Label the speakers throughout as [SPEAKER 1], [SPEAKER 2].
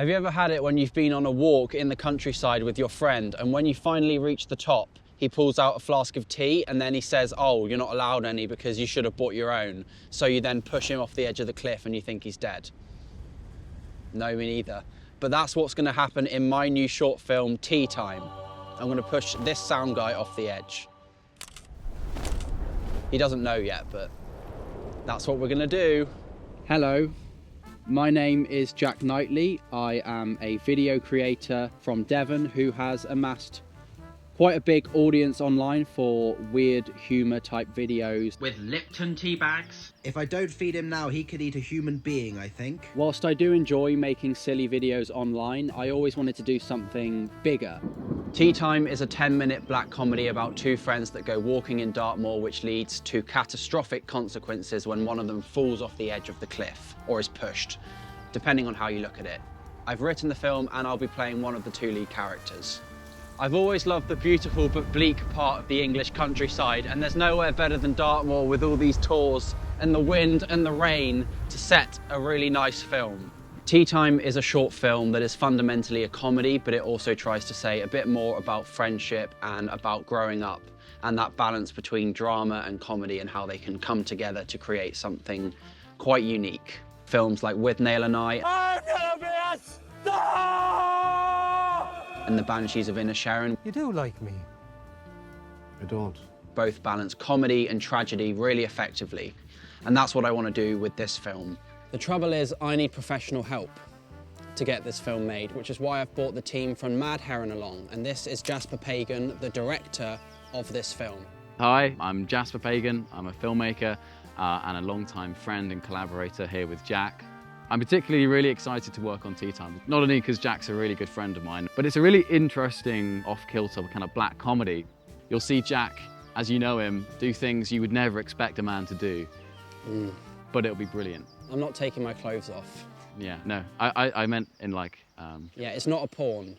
[SPEAKER 1] Have you ever had it when you've been on a walk in the countryside with your friend, and when you finally reach the top, he pulls out a flask of tea and then he says, oh, you're not allowed any because you should have bought your own. So you then push him off the edge of the cliff and you think he's dead? No, me neither. But that's what's going to happen in my new short film, Tea Time. I'm going to push this sound guy off the edge. He doesn't know yet, but that's what we're going to do. Hello. My name is Jack Knightley. I am a video creator from Devon who has amassed quite a big audience online for weird humour type videos. With Lipton tea bags.
[SPEAKER 2] If I don't feed him now, he could eat a human being, I think.
[SPEAKER 1] Whilst I do enjoy making silly videos online, I always wanted to do something bigger. Tea Time is a 10-minute black comedy about two friends that go walking in Dartmoor, which leads to catastrophic consequences when one of them falls off the edge of the cliff, or is pushed, depending on how you look at it. I've written the film and I'll be playing one of the two lead characters. I've always loved the beautiful but bleak part of the English countryside, and there's nowhere better than Dartmoor with all these tors and the wind and the rain to set a really nice film. Tea Time is a short film that is fundamentally a comedy, but it also tries to say a bit more about friendship and about growing up, and that balance between drama and comedy and how they can come together to create something quite unique. Films like With Nail and I, I'm gonna be a star! And The Banshees of Inisherin.
[SPEAKER 3] You do like me.
[SPEAKER 4] I don't.
[SPEAKER 1] Both balance comedy and tragedy really effectively. And that's what I want to do with this film. The trouble is, I need professional help to get this film made, which is why I've brought the team from Mad Heron along. And this is Jasper Pagan, the director of this film.
[SPEAKER 5] Hi, I'm Jasper Pagan. I'm a filmmaker and a long-time friend and collaborator here with Jack. I'm particularly really excited to work on Tea Time, not only because Jack's a really good friend of mine, but it's a really interesting off-kilter kind of black comedy. You'll see Jack, as you know him, do things you would never expect a man to do, but it'll be brilliant.
[SPEAKER 1] I'm not taking my clothes off.
[SPEAKER 5] Yeah, no, I meant in like...
[SPEAKER 1] Yeah, it's not a porn.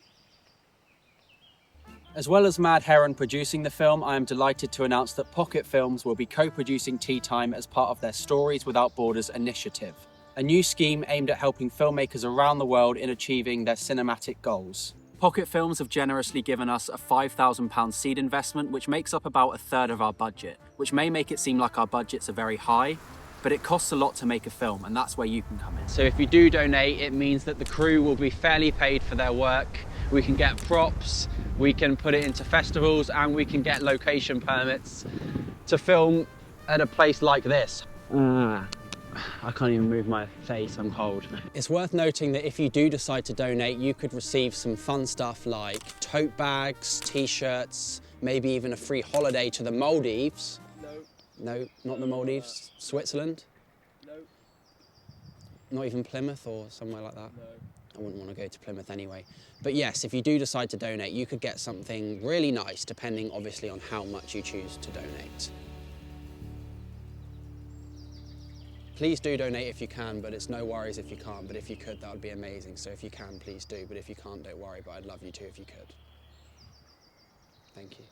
[SPEAKER 1] As well as Mad Heron producing the film, I am delighted to announce that Pocket Films will be co-producing Tea Time as part of their Stories Without Borders initiative, a new scheme aimed at helping filmmakers around the world in achieving their cinematic goals. Pocket Films have generously given us a £5,000 seed investment, which makes up about a third of our budget, which may make it seem like our budgets are very high, but it costs a lot to make a film, and that's where you can come in. So if you do donate, it means that the crew will be fairly paid for their work. We can get props, we can put it into festivals, and we can get location permits to film at a place like this. I can't even move my face, I'm cold. It's worth noting that if you do decide to donate, you could receive some fun stuff like tote bags, t-shirts, maybe even a free holiday to the Maldives. No, not the Maldives. Switzerland? No. Not even Plymouth or somewhere like that? No. I wouldn't want to go to Plymouth anyway. But yes, if you do decide to donate, you could get something really nice, depending obviously on how much you choose to donate. Please do donate if you can, but it's no worries if you can't. But if you could, that would be amazing. So if you can, please do. But if you can't, don't worry. But I'd love you to if you could. Thank you.